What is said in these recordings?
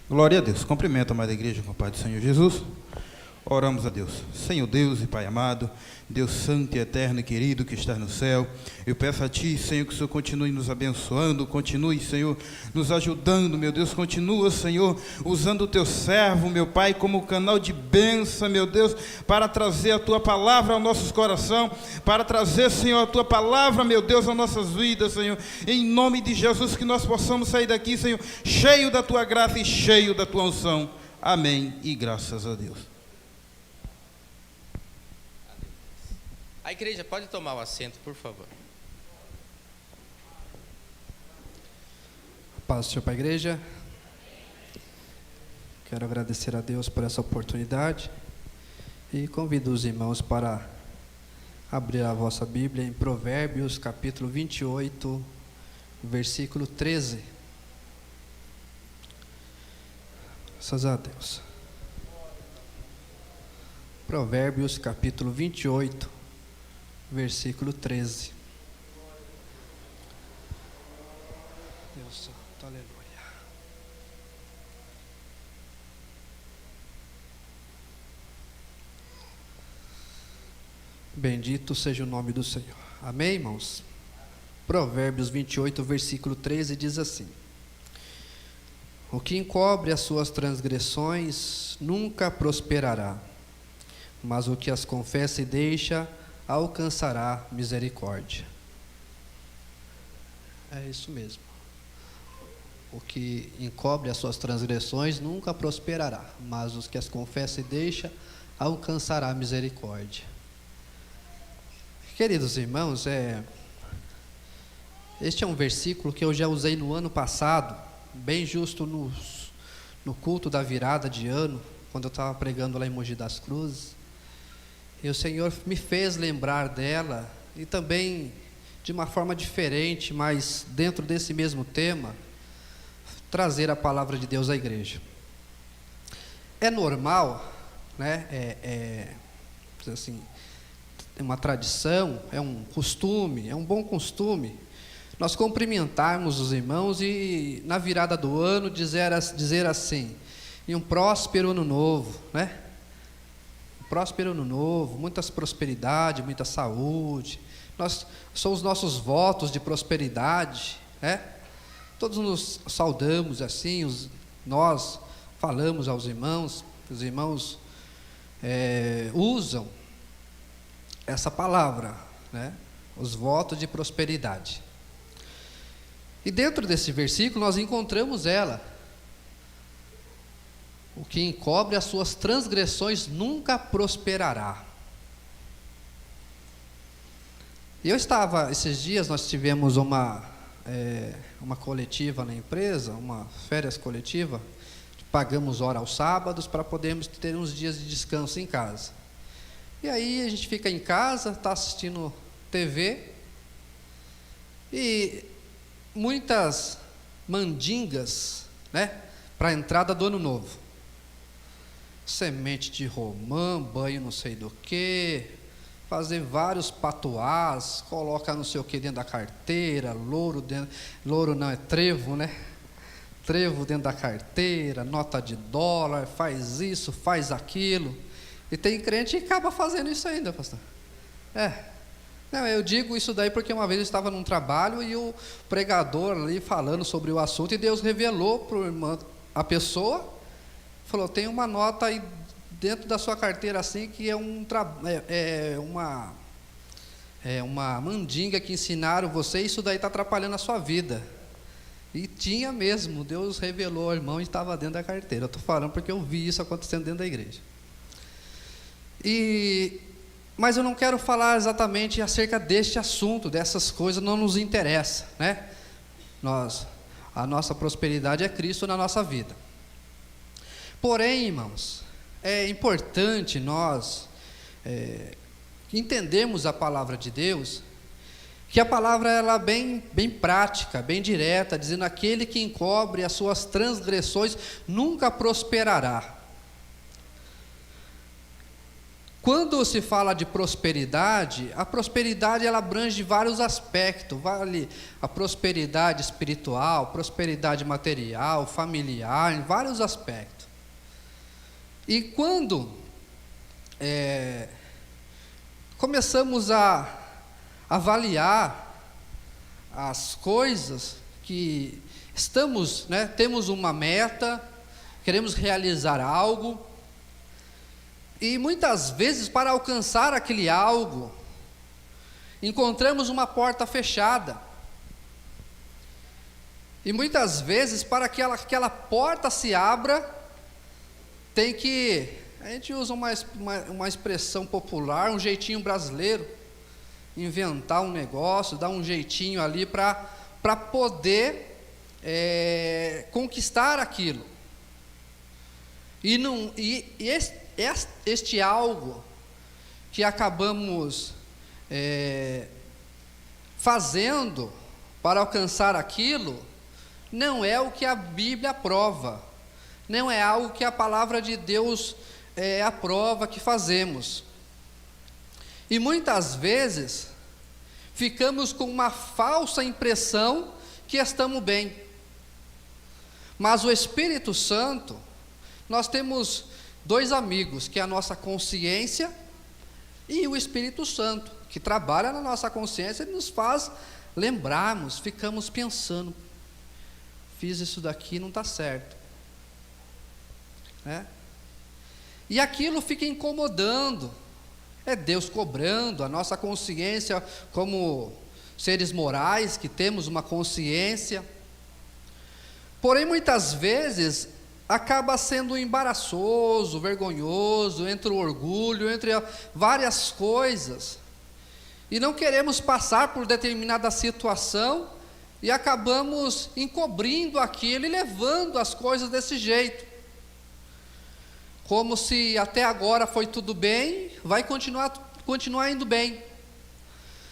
Glória a Deus. Cumprimento a amada igreja com a paz do Senhor Jesus. Oramos a Deus. Senhor Deus e Pai amado, Deus santo e eterno e querido que está no céu, eu peço a Ti, Senhor, que o Senhor continue nos abençoando, continue, Senhor, nos ajudando, meu Deus, continua, Senhor, usando o Teu servo, meu Pai, como canal de bênção, meu Deus, para trazer a Tua palavra aos nossos corações, para trazer, Senhor, a Tua palavra, meu Deus, às nossas vidas, Senhor, em nome de Jesus, que nós possamos sair daqui, Senhor, cheio da Tua graça e cheio da Tua unção. Amém e graças a Deus. A igreja pode tomar o assento, por favor. Paz do Senhor para a igreja. Quero agradecer a Deus por essa oportunidade e convido os irmãos para abrir a vossa Bíblia em Provérbios, capítulo 28, versículo 13. Graças a Deus. Provérbios, capítulo 28, versículo 13. Deus santo, aleluia. Bendito seja o nome do Senhor. Amém, irmãos? Provérbios 28, versículo 13 diz assim: o que encobre as suas transgressões nunca prosperará, mas o que as confessa e deixa alcançará misericórdia. É isso mesmo. O que encobre as suas transgressões nunca prosperará, mas os que as confessa e deixa alcançará misericórdia. Queridos irmãos, este é um versículo que eu já usei no ano passado, bem justo no culto da virada de ano, quando eu estava pregando lá em Mogi das Cruzes. E o Senhor me fez lembrar dela, e também de uma forma diferente, mas dentro desse mesmo tema, trazer a palavra de Deus à igreja. É normal, né? É uma tradição, é um costume, é um bom costume, nós cumprimentarmos os irmãos e na virada do ano dizer assim: e um próspero ano novo, né? Próspero ano novo, muitas prosperidade, muita saúde. São os nossos votos de prosperidade, né? Todos nos saudamos assim, nós falamos aos irmãos, os irmãos usam essa palavra, né? Os votos de prosperidade. E dentro desse versículo nós encontramos ela: o que encobre as suas transgressões nunca prosperará. Esses dias nós tivemos uma coletiva na empresa, uma férias coletiva, pagamos hora aos sábados para podermos ter uns dias de descanso em casa. E aí a gente fica em casa, está assistindo TV, e muitas mandingas, né, para a entrada do ano novo. Semente de romã, banho não sei do que, fazer vários patuás, coloca não sei o que dentro da carteira, louro não, é trevo, né? Trevo dentro da carteira, nota de dólar, faz isso, faz aquilo. E tem crente que acaba fazendo isso ainda, pastor. Não, eu digo isso daí porque uma vez eu estava num trabalho e o pregador ali falando sobre o assunto, e Deus revelou para o irmão, a pessoa, falou: tem uma nota aí dentro da sua carteira assim que é uma mandinga que ensinaram você, isso daí está atrapalhando a sua vida. E tinha mesmo, Deus revelou ao irmão e estava dentro da carteira. Eu estou falando porque eu vi isso acontecendo dentro da igreja. Mas eu não quero falar exatamente acerca deste assunto, dessas coisas não nos interessa, né? A nossa prosperidade é Cristo na nossa vida. Porém, irmãos, é importante nós entendermos a palavra de Deus, que a palavra ela é bem prática, bem direta, dizendo: aquele que encobre as suas transgressões nunca prosperará. Quando se fala de prosperidade, a prosperidade ela abrange vários aspectos, vale a prosperidade espiritual, prosperidade material, familiar, em vários aspectos. E quando começamos a avaliar as coisas que estamos, temos uma meta, queremos realizar algo, e muitas vezes para alcançar aquele algo, encontramos uma porta fechada, e muitas vezes para que aquela porta se abra, a gente usa uma expressão popular, um jeitinho brasileiro, inventar um negócio, dar um jeitinho ali para poder conquistar aquilo. Este algo que acabamos fazendo para alcançar aquilo, não é o que a Bíblia aprova, não é algo que a palavra de Deus aprova que fazemos. E muitas vezes ficamos com uma falsa impressão que estamos bem. Mas o Espírito Santo, nós temos dois amigos, que é a nossa consciência e o Espírito Santo, que trabalha na nossa consciência e nos faz lembrarmos, ficamos pensando, fiz isso daqui, não está certo. E aquilo fica incomodando, é Deus cobrando a nossa consciência como seres morais, que temos uma consciência. Porém, muitas vezes, acaba sendo embaraçoso, vergonhoso, entre o orgulho, entre várias coisas, e não queremos passar por determinada situação, e acabamos encobrindo aquilo e levando as coisas desse jeito, como se até agora foi tudo bem, vai continuar indo bem.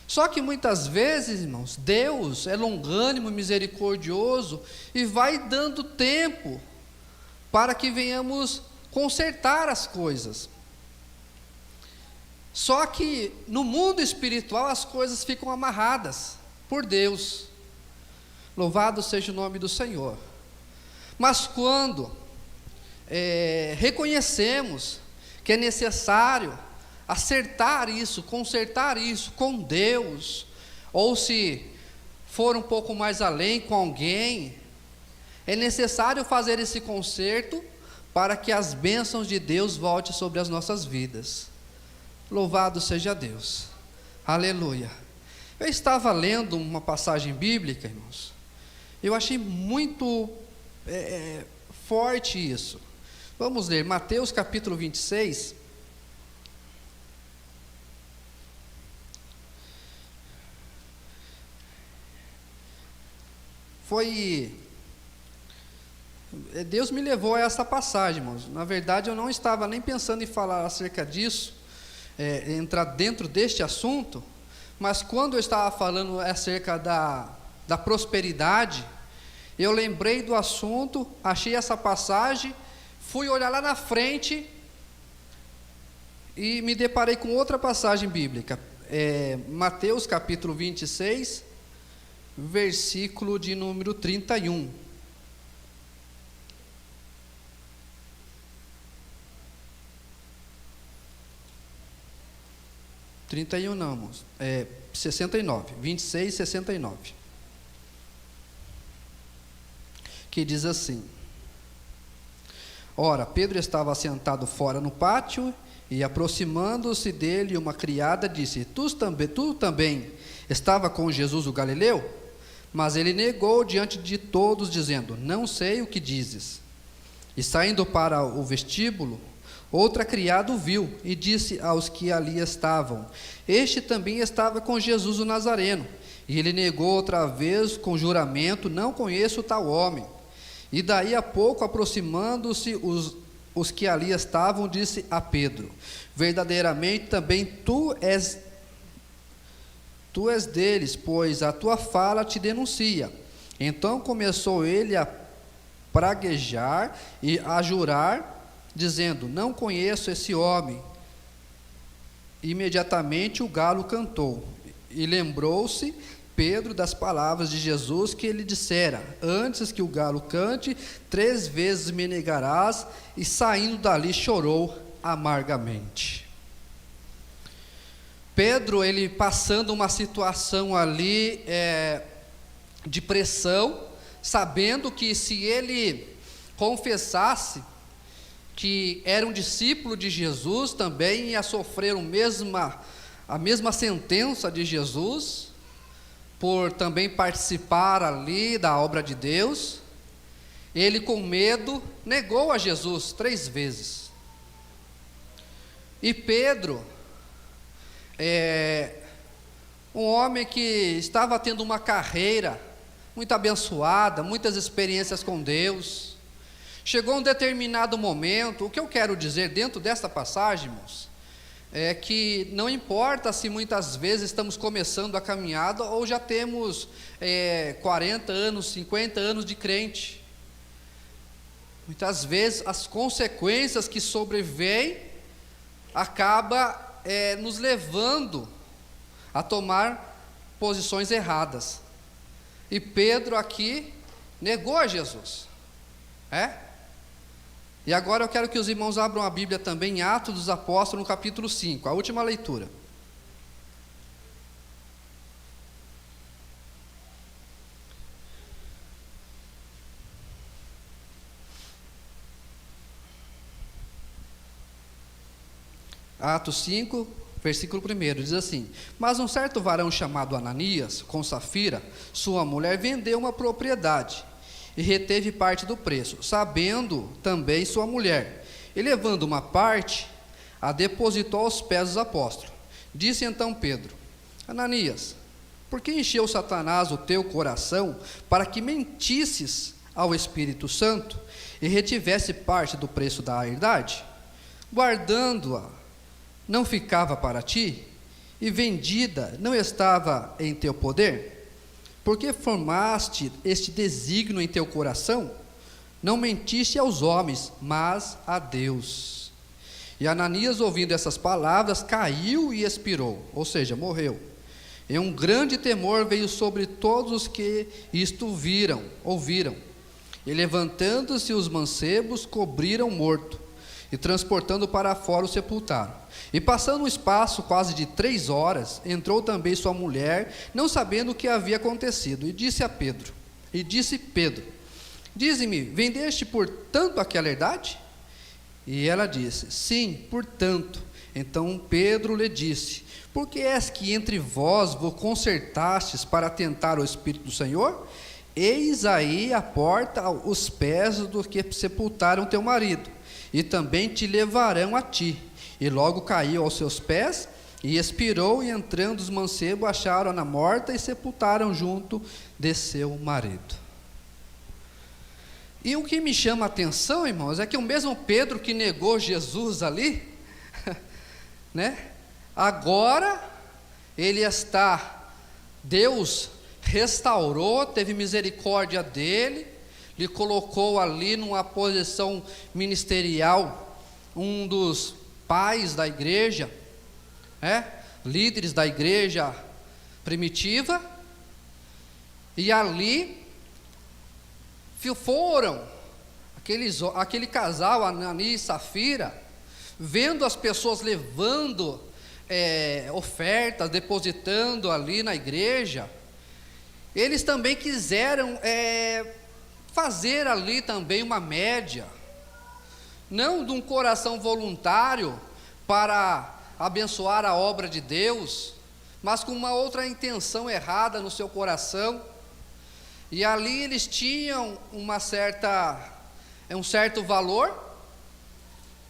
Só que muitas vezes, irmãos, Deus é longânimo e misericordioso, e vai dando tempo para que venhamos consertar as coisas. Só que no mundo espiritual as coisas ficam amarradas por Deus. Louvado seja o nome do Senhor. Mas quando reconhecemos que é necessário acertar isso, consertar isso com Deus, ou se for um pouco mais além com alguém, é necessário fazer esse conserto para que as bênçãos de Deus voltem sobre as nossas vidas. Louvado seja Deus. Aleluia. Eu estava lendo uma passagem bíblica, irmãos. Eu achei muito forte isso. Vamos ler Mateus capítulo 26. Deus me levou a essa passagem, irmãos. Na verdade, eu não estava nem pensando em falar acerca disso, entrar dentro deste assunto, mas quando eu estava falando acerca da prosperidade, eu lembrei do assunto, achei essa passagem, fui olhar lá na frente e me deparei com outra passagem bíblica, Mateus capítulo 26, versículo de número 31. Não, irmãos, 69, 26, 69. Que diz assim: Ora, Pedro estava sentado fora no pátio, e aproximando-se dele, uma criada disse: Tu também estava com Jesus o Galileu? Mas ele negou diante de todos, dizendo: Não sei o que dizes. E saindo para o vestíbulo, outra criada o viu e disse aos que ali estavam: Este também estava com Jesus o Nazareno. E ele negou outra vez com juramento: Não conheço tal homem. E daí a pouco, aproximando-se os que ali estavam, disse a Pedro: Verdadeiramente também tu és deles, pois a tua fala te denuncia. Então começou ele a praguejar e a jurar, dizendo: Não conheço esse homem. Imediatamente o galo cantou, e lembrou-se Pedro das palavras de Jesus que ele dissera: antes que o galo cante, 3 vezes me negarás, e saindo dali chorou amargamente. Pedro, ele passando uma situação ali de pressão, sabendo que se ele confessasse que era um discípulo de Jesus, também ia sofrer a mesma sentença de Jesus, por também participar ali da obra de Deus. Ele, com medo, negou a Jesus 3 vezes. E Pedro, um homem que estava tendo uma carreira muito abençoada, muitas experiências com Deus, chegou um determinado momento. O que eu quero dizer dentro desta passagem, irmãos, é que não importa se muitas vezes estamos começando a caminhada ou já temos 40 anos, 50 anos de crente. Muitas vezes as consequências que sobrevêm acabam nos levando a tomar posições erradas. E Pedro aqui negou a Jesus. E agora eu quero que os irmãos abram a Bíblia também em Atos dos Apóstolos, no capítulo 5, a última leitura. Atos 5, versículo 1, diz assim: mas um certo varão chamado Ananias, com Safira, sua mulher, vendeu uma propriedade e reteve parte do preço, sabendo também sua mulher, e levando uma parte, a depositou aos pés dos apóstolos. Disse então Pedro: Ananias, por que encheu Satanás o teu coração para que mentisses ao Espírito Santo e retivesse parte do preço da herdade? Guardando-a, não ficava para ti? E vendida, não estava em teu poder? Porque formaste este desígnio em teu coração? Não mentiste aos homens, mas a Deus. E Ananias, ouvindo essas palavras, caiu e expirou, ou seja, morreu. E um grande temor veio sobre todos os que isto ouviram. E levantando-se os mancebos, cobriram o morto, e transportando para fora o sepultaram. E passando um espaço quase de 3 horas, entrou também sua mulher, não sabendo o que havia acontecido, e disse Pedro: dize-me, vendeste por tanto aquela herdade? E ela disse: sim, por tanto. Então Pedro lhe disse: por que és que entre vós vos concertastes para tentar o Espírito do Senhor? Eis aí a porta os pés dos que sepultaram teu marido, e também te levarão a ti. E logo caiu aos seus pés e expirou, e entrando os mancebos acharam-na morta e sepultaram junto de seu marido. E o que me chama a atenção, irmãos, é que o mesmo Pedro que negou Jesus ali, agora ele Deus restaurou, teve misericórdia dele, lhe colocou ali numa posição ministerial, um dos pais da igreja, líderes da igreja primitiva, e ali foram aquele casal, Ananias e Safira, vendo as pessoas levando ofertas, depositando ali na igreja, eles também quiseram fazer ali também uma média, não de um coração voluntário para abençoar a obra de Deus, mas com uma outra intenção errada no seu coração. E ali eles tinham um certo valor,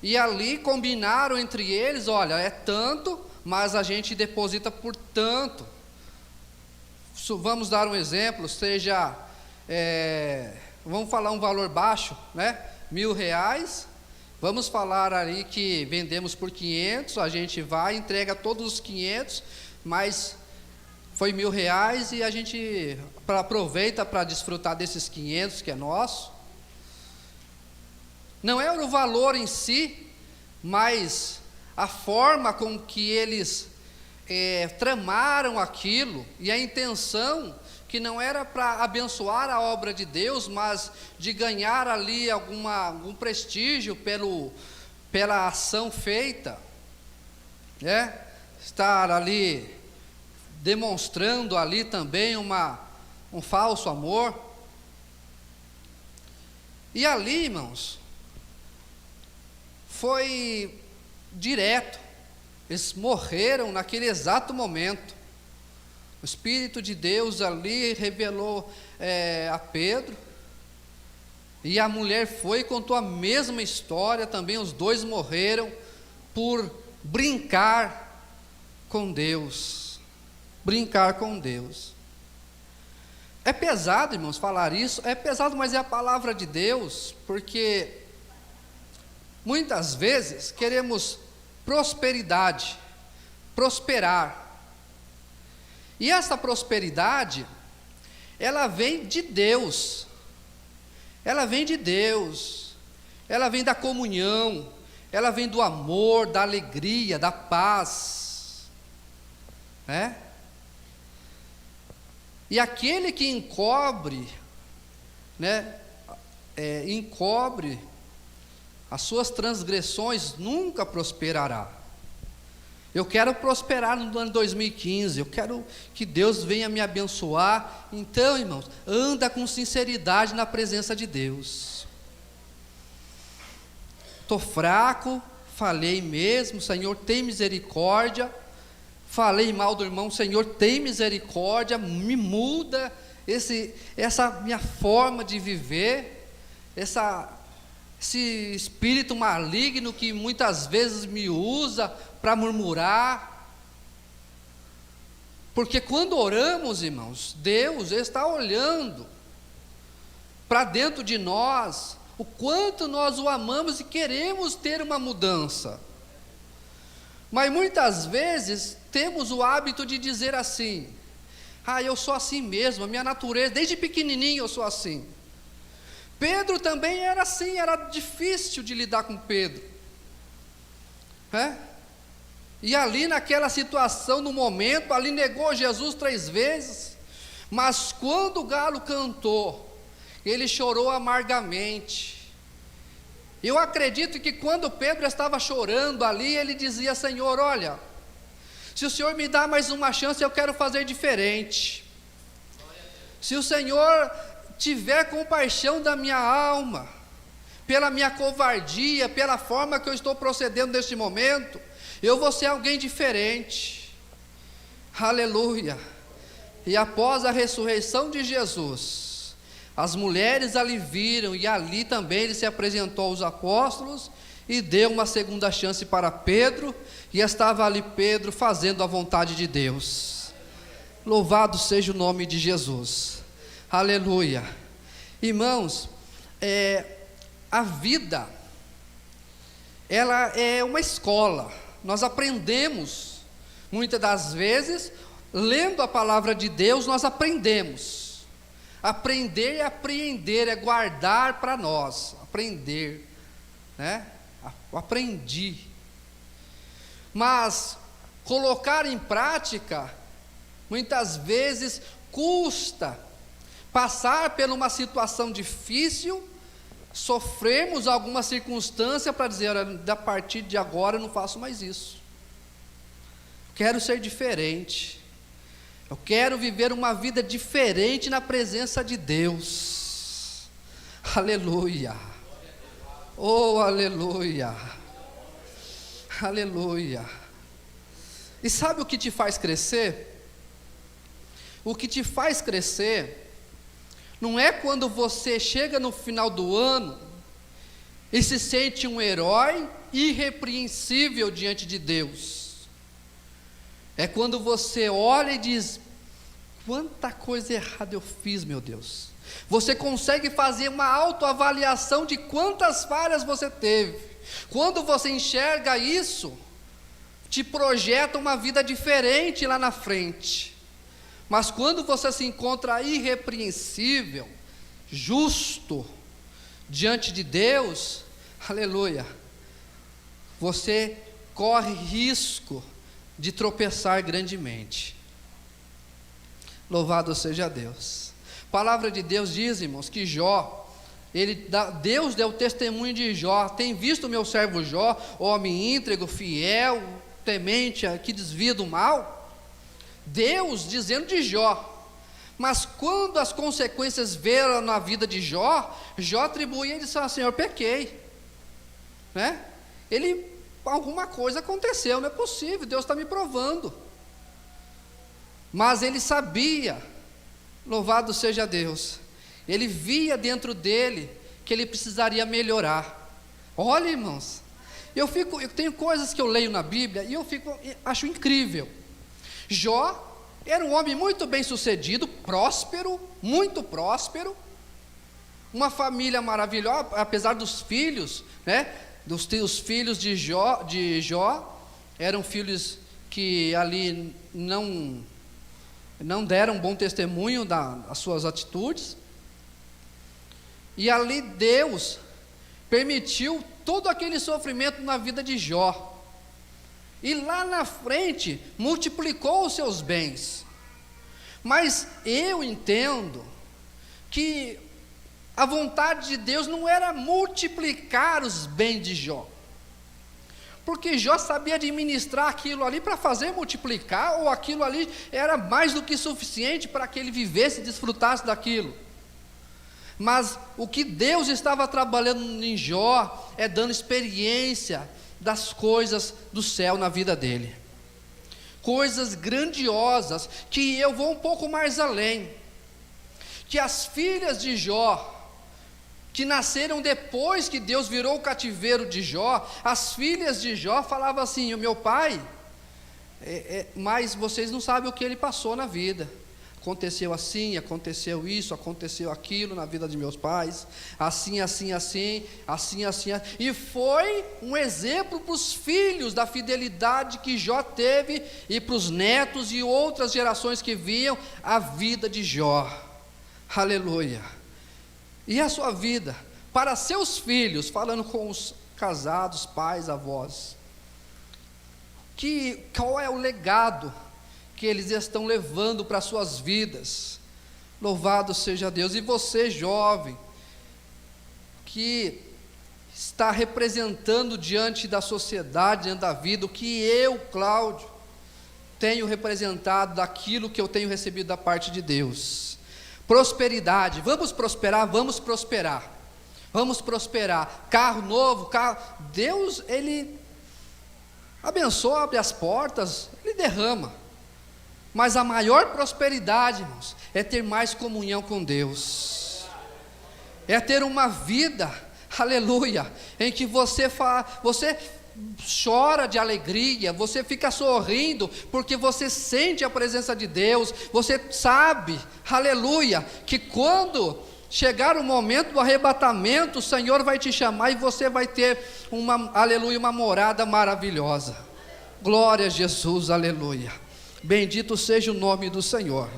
e ali combinaram entre eles: olha, é tanto, mas a gente deposita por tanto. Vamos dar um exemplo, vamos falar um valor baixo, R$1.000, vamos falar ali que vendemos por 500, a gente vai, entrega todos os 500, mas foi R$1.000 e a gente aproveita para desfrutar desses 500 que é nosso. Não era o valor em si, mas a forma com que eles tramaram aquilo, e a intenção que não era para abençoar a obra de Deus, mas de ganhar ali algum prestígio pela ação feita, estar ali demonstrando ali também um falso amor. E ali, irmãos, foi direto, eles morreram naquele exato momento. O Espírito de Deus ali revelou a Pedro, e a mulher foi e contou a mesma história também. Os dois morreram por brincar com Deus. Brincar com Deus. É pesado, irmãos, falar isso, é pesado, mas é a palavra de Deus, porque muitas vezes queremos prosperidade, prosperar. E essa prosperidade, ela vem de Deus, ela vem de Deus, ela vem da comunhão, ela vem do amor, da alegria, da paz, E aquele que encobre as suas transgressões nunca prosperará. Eu quero prosperar no ano 2015, eu quero que Deus venha me abençoar. Então, irmãos, anda com sinceridade na presença de Deus. Estou fraco, falei mesmo, Senhor, tem misericórdia. Falei mal do irmão, Senhor, tem misericórdia, me muda essa minha forma de viver, esse espírito maligno que muitas vezes me usa para murmurar. Porque quando oramos, irmãos, Deus está olhando para dentro de nós, o quanto nós o amamos e queremos ter uma mudança. Mas muitas vezes temos o hábito de dizer assim: eu sou assim mesmo, a minha natureza, desde pequenininho eu sou assim. Pedro também era assim, era difícil de lidar com Pedro. E ali naquela situação, no momento, ali negou Jesus 3 vezes, mas quando o galo cantou, ele chorou amargamente. Eu acredito que quando Pedro estava chorando ali, ele dizia: Senhor, olha, se o Senhor me dá mais uma chance, eu quero fazer diferente. Se o Senhor tiver compaixão da minha alma, pela minha covardia, pela forma que eu estou procedendo neste momento, eu vou ser alguém diferente. Aleluia. E após a ressurreição de Jesus, as mulheres ali viram, e ali também ele se apresentou aos apóstolos e deu uma segunda chance para Pedro, e estava ali Pedro fazendo a vontade de Deus. Louvado seja o nome de Jesus. Aleluia. Irmãos, a vida, ela é uma escola. Nós aprendemos, muitas das vezes, lendo a palavra de Deus, nós aprendemos. Aprender é apreender, é guardar para nós. Aprender, aprendi. Mas colocar em prática, muitas vezes custa. Passar por uma situação difícil, sofremos alguma circunstância para dizer: olha, a partir de agora eu não faço mais isso. Quero ser diferente. Eu quero viver uma vida diferente na presença de Deus. Aleluia. Oh, aleluia. Aleluia. E sabe o que te faz crescer? O que te faz crescer não é quando você chega no final do ano e se sente um herói irrepreensível diante de Deus. É quando você olha e diz: quanta coisa errada eu fiz, meu Deus. Você consegue fazer uma autoavaliação de quantas falhas você teve. Quando você enxerga isso, te projeta uma vida diferente lá na frente. Mas quando você se encontra irrepreensível, justo, diante de Deus, aleluia, você corre risco de tropeçar grandemente. Louvado seja Deus. A palavra de Deus diz, irmãos, que Deus deu testemunho de Jó. Tem visto o meu servo Jó, homem íntegro, fiel, temente, que desvia do mal? Deus dizendo de Jó. Mas quando as consequências vieram na vida de Jó, Jó atribuía e disse: Senhor, pequei, né? Alguma coisa aconteceu, não é possível, Deus está me provando. Mas ele sabia, louvado seja Deus, ele via dentro dele que ele precisaria melhorar. Olha, irmãos, eu tenho coisas que eu leio na Bíblia e acho incrível. Jó era um homem muito bem sucedido, próspero, muito próspero, uma família maravilhosa, apesar dos filhos, né? Os filhos de Jó eram filhos que ali não deram bom testemunho das suas atitudes, e ali Deus permitiu todo aquele sofrimento na vida de Jó, e lá na frente multiplicou os seus bens. Mas eu entendo que a vontade de Deus não era multiplicar os bens de Jó, porque Jó sabia administrar aquilo ali para fazer multiplicar, ou aquilo ali era mais do que suficiente para que ele vivesse e desfrutasse daquilo. Mas o que Deus estava trabalhando em Jó é dando experiência das coisas do céu na vida dele, coisas grandiosas, que eu vou um pouco mais além, que as filhas de Jó, que nasceram depois que Deus virou o cativeiro de Jó, as filhas de Jó falavam assim: o meu pai, mas vocês não sabem o que ele passou na vida, aconteceu assim, aconteceu isso, aconteceu aquilo na vida de meus pais, assim, e foi um exemplo para os filhos da fidelidade que Jó teve, e para os netos e outras gerações que viam a vida de Jó. Aleluia. E a sua vida, para seus filhos, falando com os casados, pais, avós, qual é o legado que eles estão levando para as suas vidas? Louvado seja Deus. E você, jovem, que está representando diante da sociedade, diante da vida, o que eu, Cláudio, tenho representado daquilo que eu tenho recebido da parte de Deus. Prosperidade, vamos prosperar, vamos prosperar, carro novo, Deus, Ele abençoa, abre as portas, Ele derrama, mas a maior prosperidade, irmãos, é ter mais comunhão com Deus, é ter uma vida, aleluia, em que você chora de alegria, você fica sorrindo, porque você sente a presença de Deus, você sabe, aleluia, que quando chegar o momento do arrebatamento, o Senhor vai te chamar e você vai ter uma morada maravilhosa. Glória a Jesus, aleluia, bendito seja o nome do Senhor,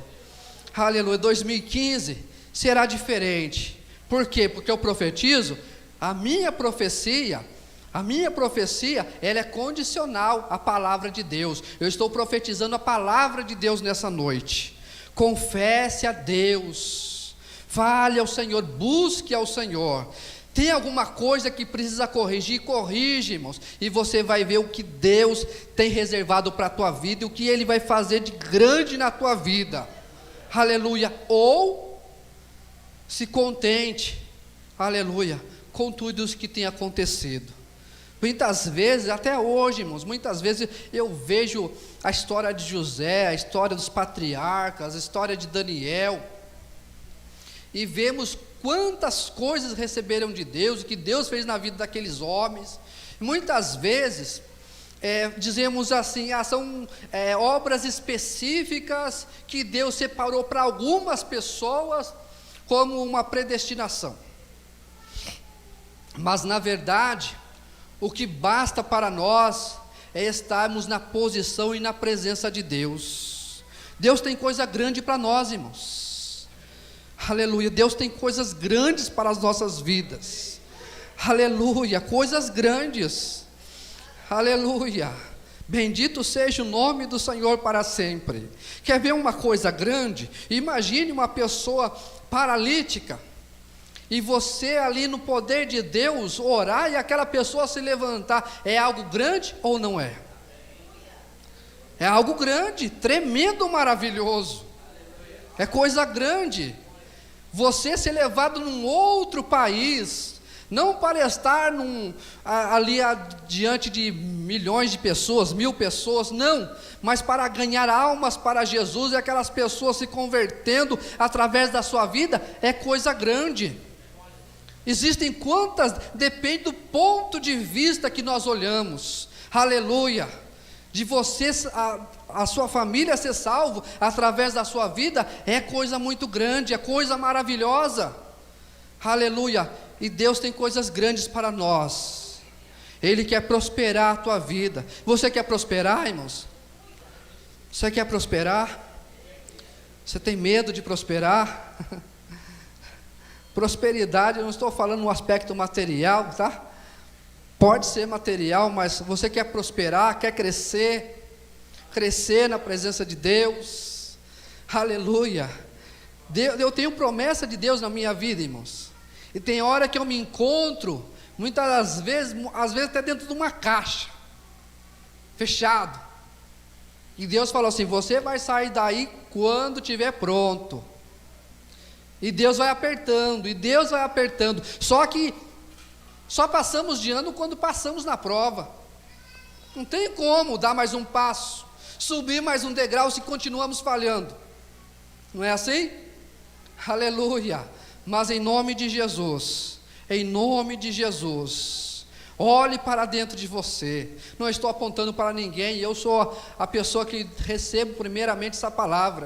aleluia. 2015 será diferente. Por quê? Porque eu profetizo, a minha profecia, ela é condicional à palavra de Deus. Eu estou profetizando a palavra de Deus nessa noite. Confesse a Deus, fale ao Senhor, busque ao Senhor. Tem alguma coisa que precisa corrigir, corrige, irmãos, e você vai ver o que Deus tem reservado para a tua vida, e o que Ele vai fazer de grande na tua vida, aleluia. Ou se contente, aleluia, com tudo isso que tem acontecido. Muitas vezes, até hoje, irmãos, muitas vezes eu vejo a história de José, a história dos patriarcas, a história de Daniel, e vemos quantas coisas receberam de Deus, o que Deus fez na vida daqueles homens. Muitas vezes dizemos assim, são obras específicas que Deus separou para algumas pessoas como uma predestinação, mas na verdade o que basta para nós é estarmos na posição e na presença de Deus. Deus tem coisa grande para nós, irmãos, aleluia. Deus tem coisas grandes para as nossas vidas, aleluia, coisas grandes, Aleluia. Bendito seja o nome do Senhor para sempre. Quer ver uma coisa grande? Imagine uma pessoa paralítica, e você ali no poder de Deus orar e aquela pessoa se levantar. É algo grande ou não é? É algo grande, tremendo, maravilhoso. É coisa grande. Você ser levado num outro país, não para estar ali diante de milhões de pessoas, 1000 pessoas, não, mas para ganhar almas para Jesus, e aquelas pessoas se convertendo através da sua vida, é coisa grande. Existem quantas, depende do ponto de vista que nós olhamos. Aleluia. De você, a sua família ser salvo através da sua vida, é coisa muito grande, é coisa maravilhosa. Aleluia. E Deus tem coisas grandes para nós. Ele quer prosperar a tua vida. Você quer prosperar, irmãos? Você quer prosperar? Você tem medo de prosperar? Prosperidade, eu não estou falando no aspecto material, tá? Pode ser material, mas você quer prosperar, quer crescer na presença de Deus. Aleluia. Eu tenho promessa de Deus na minha vida, irmãos. E tem hora que eu me encontro, muitas das vezes, às vezes até dentro de uma caixa, fechado. E Deus falou assim: você vai sair daí quando estiver pronto. E Deus vai apertando, só passamos de ano quando passamos na prova. Não tem como dar mais um passo, subir mais um degrau se continuamos falhando. Não é assim? Aleluia. Mas em nome de Jesus, olhe para dentro de você. Não estou apontando para ninguém, eu sou a pessoa que recebo primeiramente essa palavra.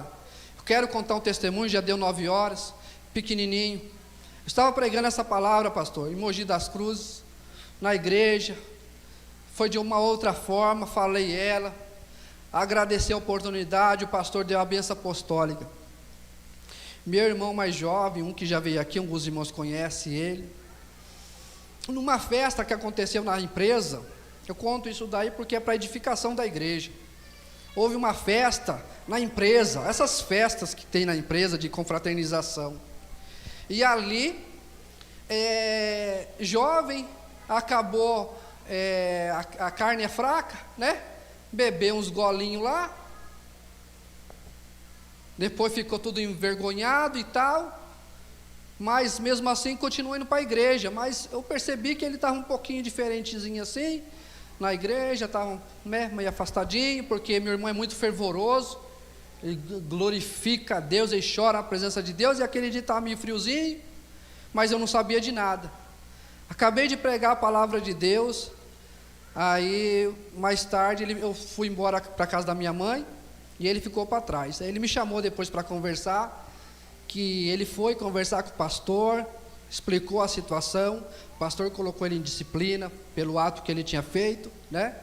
Eu quero contar um testemunho, já deu 9 horas, pequenininho. Eu estava pregando essa palavra, pastor, em Mogi das Cruzes, na igreja. Foi de uma outra forma, falei ela, agradeci a oportunidade, o pastor deu a bênção apostólica. Meu irmão mais jovem, um que já veio aqui, alguns irmãos conhecem ele, numa festa que aconteceu na empresa, eu conto isso daí porque é para edificação da igreja. Houve uma festa na empresa, essas festas que tem na empresa de confraternização, e ali, jovem, acabou, a carne é fraca, né? Bebeu uns golinhos lá, depois ficou tudo envergonhado e tal, mas mesmo assim continuou indo para a igreja. Mas eu percebi que ele estava um pouquinho diferentezinho assim, na igreja, estava meio afastadinho, porque meu irmão é muito fervoroso, ele glorifica a Deus, ele chora na presença de Deus, e aquele dia estava meio friozinho, mas eu não sabia de nada. Acabei de pregar a palavra de Deus, aí mais tarde eu fui embora para a casa da minha mãe, e ele ficou para trás. Aí ele me chamou depois para conversar, que ele foi conversar com o pastor, explicou a situação, o pastor colocou ele em disciplina, pelo ato que ele tinha feito, né?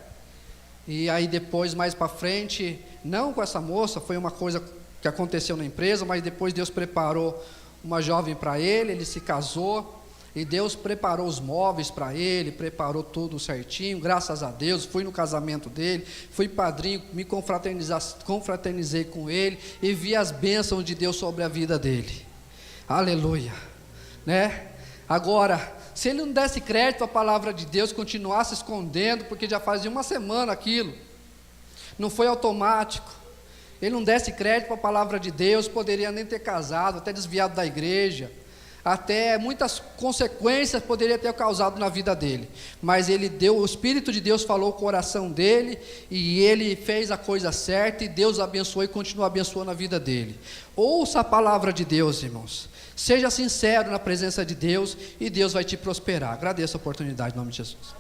E aí depois, mais para frente, não com essa moça, foi uma coisa que aconteceu na empresa, mas depois Deus preparou uma jovem para ele, ele se casou, e Deus preparou os móveis para ele, preparou tudo certinho, graças a Deus. Fui no casamento dele, fui padrinho, me confraternizei com ele, e vi as bênçãos de Deus sobre a vida dele. Aleluia, né? Agora, se ele não desse crédito à palavra de Deus, continuasse escondendo, porque já fazia uma semana aquilo, não foi automático, ele não desse crédito à palavra de Deus, poderia nem ter casado, até desviado da igreja, até muitas consequências poderia ter causado na vida dele, mas ele deu, o Espírito de Deus falou o coração dele, e ele fez a coisa certa, e Deus abençoou e continua abençoando a vida dele. Ouça a palavra de Deus, irmãos, seja sincero na presença de Deus, e Deus vai te prosperar. Agradeço a oportunidade em nome de Jesus.